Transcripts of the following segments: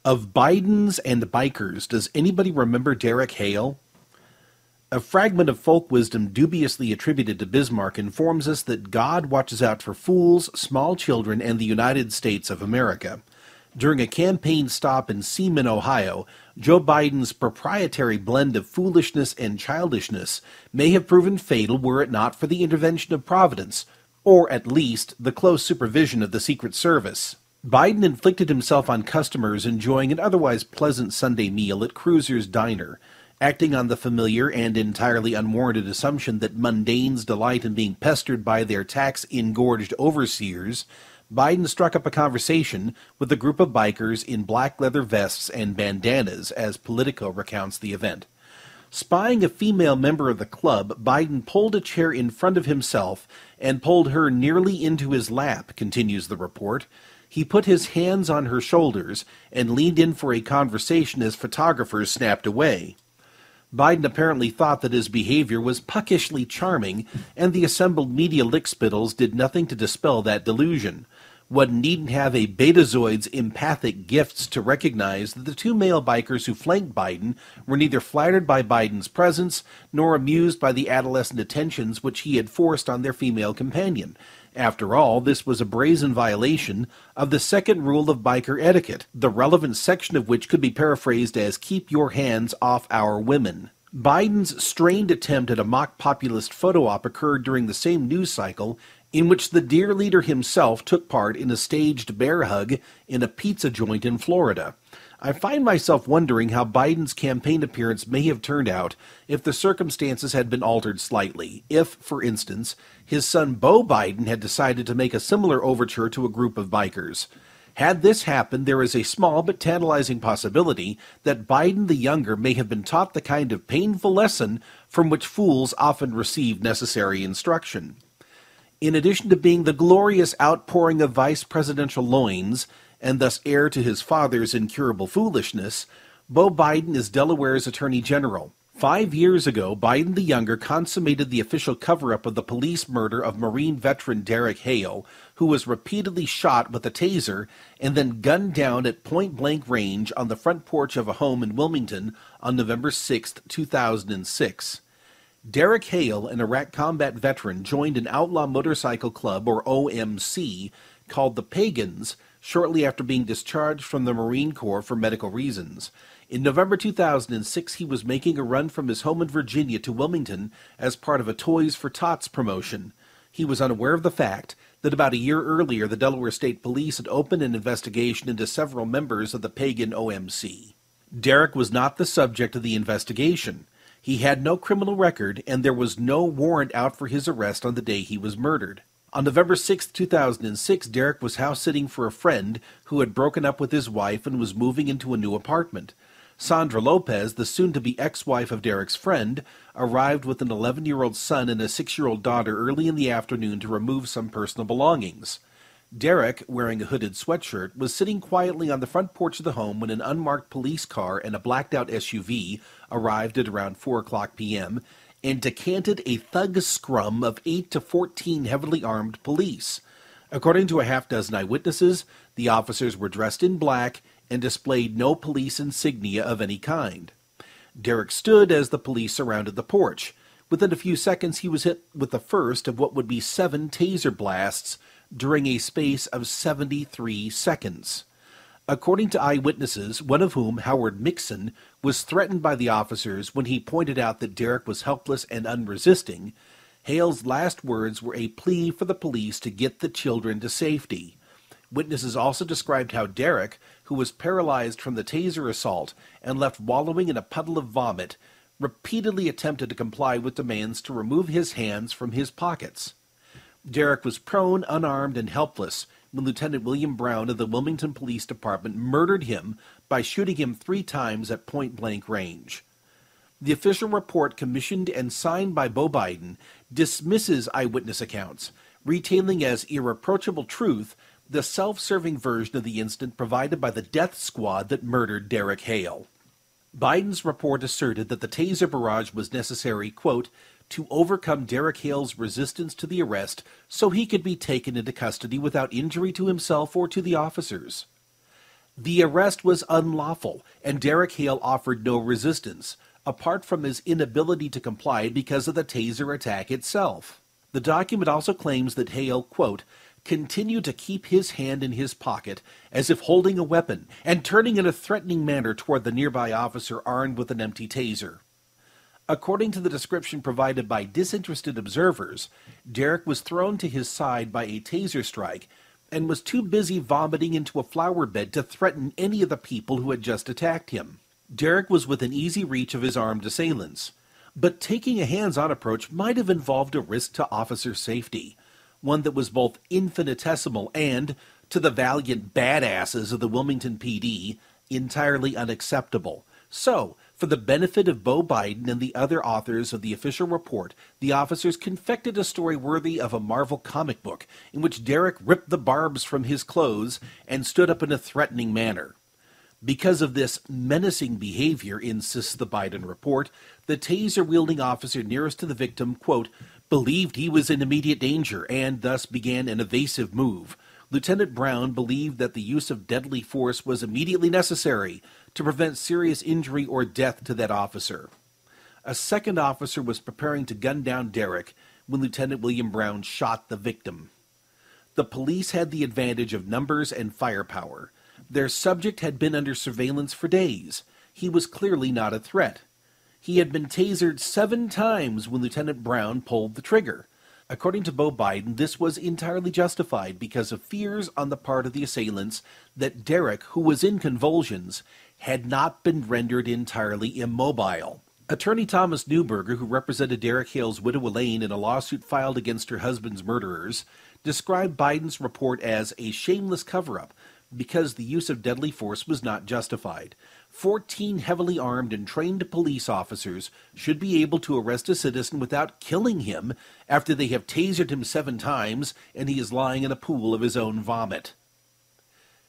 Of Bidens and bikers, does anybody remember Derek Hale? A fragment of folk wisdom dubiously attributed to Bismarck informs us that God watches out for fools, small children, and the United States of America. During a campaign stop in Seaman, Ohio, Joe Biden's proprietary blend of foolishness and childishness may have proven fatal were it not for the intervention of Providence, or at least the close supervision of the Secret Service. Biden inflicted himself on customers enjoying an otherwise pleasant Sunday meal at Cruiser's Diner. Acting on the familiar and entirely unwarranted assumption that mundanes delight in being pestered by their tax-engorged overseers, Biden struck up a conversation with a group of bikers in black leather vests and bandanas, as Politico recounts the event. Spying a female member of the club, Biden pulled a chair in front of himself and pulled her nearly into his lap, continues the report. He put his hands on her shoulders and leaned in for a conversation as photographers snapped away. Biden apparently thought that his behavior was puckishly charming, and the assembled media lickspittles did nothing to dispel that delusion. One needn't have a Betazoid's empathic gifts to recognize that the two male bikers who flanked Biden were neither flattered by Biden's presence nor amused by the adolescent attentions which he had forced on their female companion. After all, this was a brazen violation of the second rule of biker etiquette, the relevant section of which could be paraphrased as "keep your hands off our women." Biden's strained attempt at a mock populist photo op occurred during the same news cycle in which the dear leader himself took part in a staged bear hug in a pizza joint in Florida. I find myself wondering how Biden's campaign appearance may have turned out if the circumstances had been altered slightly. If, for instance, his son Beau Biden had decided to make a similar overture to a group of bikers. Had this happened, there is a small but tantalizing possibility that Biden the younger may have been taught the kind of painful lesson from which fools often receive necessary instruction. In addition to being the glorious outpouring of vice presidential loins, and thus heir to his father's incurable foolishness, Beau Biden is Delaware's Attorney General. 5 years ago, Biden the younger consummated the official cover-up of the police murder of Marine veteran Derek Hale, who was repeatedly shot with a taser and then gunned down at point-blank range on the front porch of a home in Wilmington on November 6, 2006. Derek Hale, an Iraq combat veteran, joined an outlaw motorcycle club, or OMC, called the Pagans, shortly after being discharged from the Marine Corps for medical reasons. In November 2006, he was making a run from his home in Virginia to Wilmington as part of a Toys for Tots promotion. He was unaware of the fact that about a year earlier, the Delaware State Police had opened an investigation into several members of the pagan OMC. Derek was not the subject of the investigation. He had no criminal record, and there was no warrant out for his arrest on the day he was murdered. On November 6, 2006, Derek was house-sitting for a friend who had broken up with his wife and was moving into a new apartment. Sandra Lopez, the soon-to-be ex-wife of Derek's friend, arrived with an 11-year-old son and a 6-year-old daughter early in the afternoon to remove some personal belongings. Derek, wearing a hooded sweatshirt, was sitting quietly on the front porch of the home when an unmarked police car and a blacked-out SUV arrived at around 4:00 p.m., and decanted a thug scrum of 8 to 14 heavily armed police. According to a half-dozen eyewitnesses, the officers were dressed in black and displayed no police insignia of any kind. Derek stood as the police surrounded the porch. Within a few seconds, he was hit with the first of what would be 7 taser blasts during a space of 73 seconds. According to eyewitnesses, one of whom, Howard Mixon, was threatened by the officers when he pointed out that Derek was helpless and unresisting, Hale's last words were a plea for the police to get the children to safety. Witnesses also described how Derek, who was paralyzed from the taser assault and left wallowing in a puddle of vomit, repeatedly attempted to comply with demands to remove his hands from his pockets. Derek was prone, unarmed, and helpless when Lieutenant William Brown of the Wilmington Police Department murdered him by shooting him 3 times at point-blank range. The official report, commissioned and signed by Beau Biden, dismisses eyewitness accounts, retailing as irreproachable truth the self-serving version of the incident provided by the death squad that murdered Derek Hale. Biden's report asserted that the taser barrage was necessary, quote, to overcome Derek Hale's resistance to the arrest so he could be taken into custody without injury to himself or to the officers. The arrest was unlawful, and Derek Hale offered no resistance, apart from his inability to comply because of the taser attack itself. The document also claims that Hale, quote, continued to keep his hand in his pocket as if holding a weapon and turning in a threatening manner toward the nearby officer armed with an empty taser. According to the description provided by disinterested observers, Derek was thrown to his side by a taser strike and was too busy vomiting into a flower bed to threaten any of the people who had just attacked him. Derek was within easy reach of his armed assailants, but taking a hands-on approach might have involved a risk to officer safety, one that was both infinitesimal and, to the valiant badasses of the Wilmington PD, entirely unacceptable. So, for the benefit of Beau Biden and the other authors of the official report, the officers confected a story worthy of a Marvel comic book in which Derek ripped the barbs from his clothes and stood up in a threatening manner. Because of this menacing behavior, insists the Biden report, the taser-wielding officer nearest to the victim, quote, believed he was in immediate danger and thus began an evasive move. Lieutenant Brown believed that the use of deadly force was immediately necessary to prevent serious injury or death to that officer. A second officer was preparing to gun down Derek when Lieutenant William Brown shot the victim. The police had the advantage of numbers and firepower. Their subject had been under surveillance for days. He was clearly not a threat. He had been tasered 7 times when Lieutenant Brown pulled the trigger. According to Beau Biden, this was entirely justified because of fears on the part of the assailants that Derek, who was in convulsions, had not been rendered entirely immobile. Attorney Thomas Neuberger, who represented Derek Hale's widow Elaine in a lawsuit filed against her husband's murderers, described Biden's report as a shameless cover-up because the use of deadly force was not justified. 14 heavily armed and trained police officers should be able to arrest a citizen without killing him after they have tasered him 7 times and he is lying in a pool of his own vomit.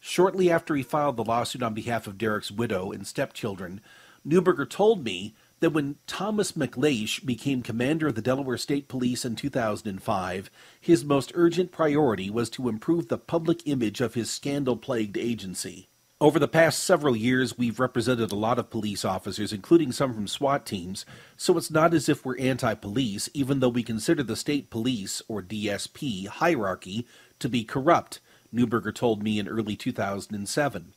Shortly after he filed the lawsuit on behalf of Derek's widow and stepchildren, Neuberger told me that when Thomas McLeish became commander of the Delaware State Police in 2005, his most urgent priority was to improve the public image of his scandal-plagued agency. Over the past several years, we've represented a lot of police officers, including some from SWAT teams, so it's not as if we're anti-police, even though we consider the state police, or DSP, hierarchy to be corrupt, Neuberger told me in early 2007.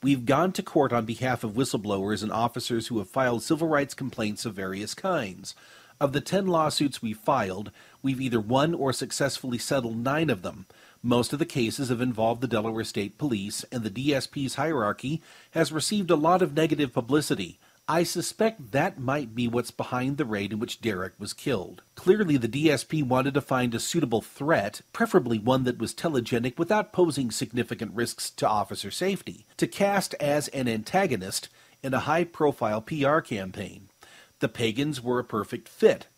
We've gone to court on behalf of whistleblowers and officers who have filed civil rights complaints of various kinds. Of the 10 lawsuits we filed, we've either won or successfully settled 9 of them. Most of the cases have involved the Delaware State Police, and the DSP's hierarchy has received a lot of negative publicity. I suspect that might be what's behind the raid in which Derek was killed. Clearly, the DSP wanted to find a suitable threat, preferably one that was telegenic without posing significant risks to officer safety, to cast as an antagonist in a high-profile PR campaign. The Pagans were a perfect fit.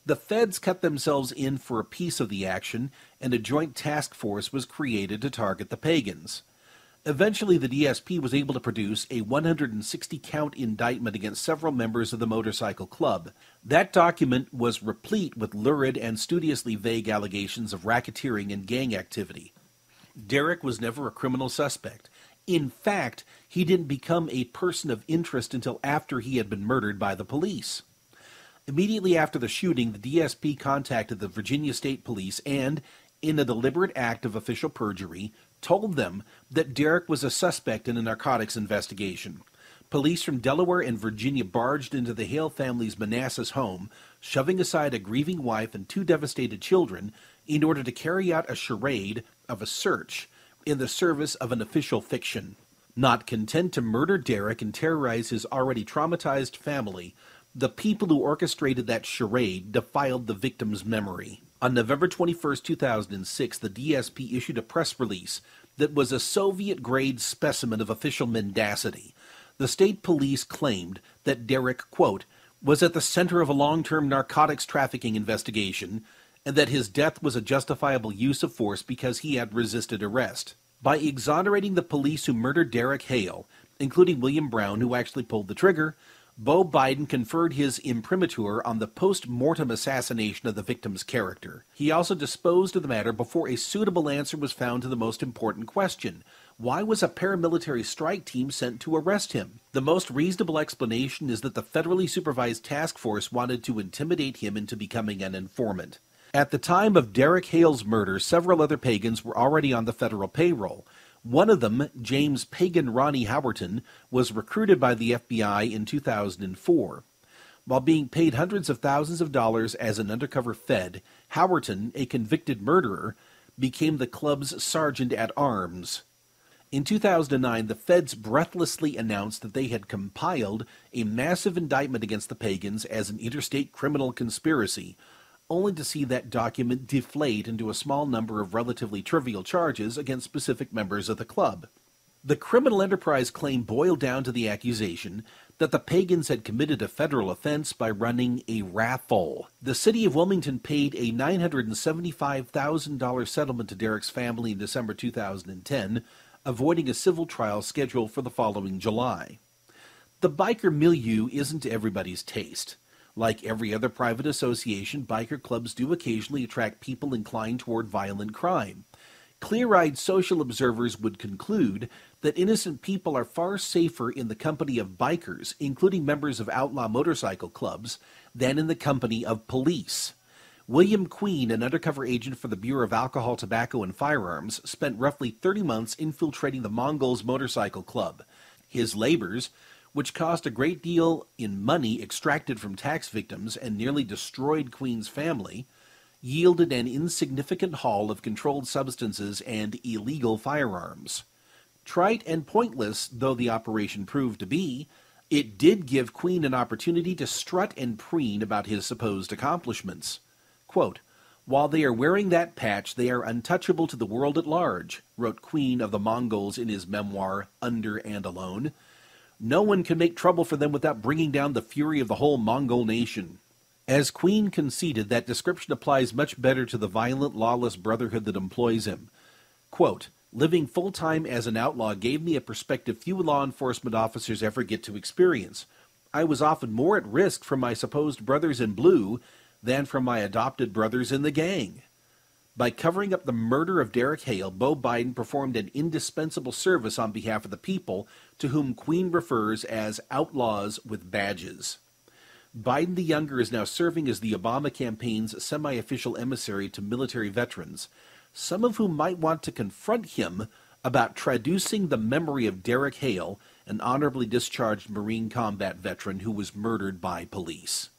The feds cut themselves in for a piece of the action, and a joint task force was created to target the Pagans. Eventually, the DSP was able to produce a 160-count indictment against several members of the motorcycle club. That document was replete with lurid and studiously vague allegations of racketeering and gang activity. Derek was never a criminal suspect. In fact, he didn't become a person of interest until after he had been murdered by the police. Immediately after the shooting, the DSP contacted the Virginia State Police and, in a deliberate act of official perjury, told them that Derek was a suspect in a narcotics investigation. Police from Delaware and Virginia barged into the Hale family's Manassas home, shoving aside a grieving wife and 2 devastated children in order to carry out a charade of a search in the service of an official fiction. Not content to murder Derek and terrorize his already traumatized family, the people who orchestrated that charade defiled the victim's memory. On November 21, 2006, the DSP issued a press release that was a Soviet-grade specimen of official mendacity. The state police claimed that Derek, quote, was at the center of a long-term narcotics trafficking investigation, and that his death was a justifiable use of force because he had resisted arrest. By exonerating the police who murdered Derek Hale, including William Brown, who actually pulled the trigger, Beau Biden conferred his imprimatur on the post-mortem assassination of the victim's character. He also disposed of the matter before a suitable answer was found to the most important question: why was a paramilitary strike team sent to arrest him? The most reasonable explanation is that the federally supervised task force wanted to intimidate him into becoming an informant. At the time of Derek Hale's murder, several other pagans were already on the federal payroll. One of them, James Pagan Ronnie Howerton, was recruited by the FBI in 2004. While being paid hundreds of thousands of dollars as an undercover Fed, Howerton, a convicted murderer, became the club's sergeant-at-arms. In 2009, the feds breathlessly announced that they had compiled a massive indictment against the pagans as an interstate criminal conspiracy, only to see that document deflate into a small number of relatively trivial charges against specific members of the club. The criminal enterprise claim boiled down to the accusation that the pagans had committed a federal offense by running a raffle. The city of Wilmington paid a $975,000 settlement to Derek's family in December 2010, avoiding a civil trial scheduled for the following July. The biker milieu isn't to everybody's taste. Like every other private association, biker clubs do occasionally attract people inclined toward violent crime. Clear-eyed social observers would conclude that innocent people are far safer in the company of bikers, including members of outlaw motorcycle clubs, than in the company of police. William Queen, an undercover agent for the Bureau of Alcohol, Tobacco, and Firearms, spent roughly 30 months infiltrating the Mongols Motorcycle Club. His labors, which cost a great deal in money extracted from tax victims and nearly destroyed Queen's family, yielded an insignificant haul of controlled substances and illegal firearms. Trite and pointless though the operation proved to be, it did give Queen an opportunity to strut and preen about his supposed accomplishments. Quote, "While they are wearing that patch, they are untouchable to the world at large," wrote Queen of the Mongols in his memoir, Under and Alone. "No one can make trouble for them without bringing down the fury of the whole Mongol nation." As Queen conceded, that description applies much better to the violent, lawless brotherhood that employs him. Quote, "Living full-time as an outlaw gave me a perspective few law enforcement officers ever get to experience. I was often more at risk from my supposed brothers in blue than from my adopted brothers in the gang." By covering up the murder of Derek Hale, Beau Biden performed an indispensable service on behalf of the people, to whom Queen refers as outlaws with badges. Biden the Younger is now serving as the Obama campaign's semi-official emissary to military veterans, some of whom might want to confront him about traducing the memory of Derek Hale, an honorably discharged Marine combat veteran who was murdered by police.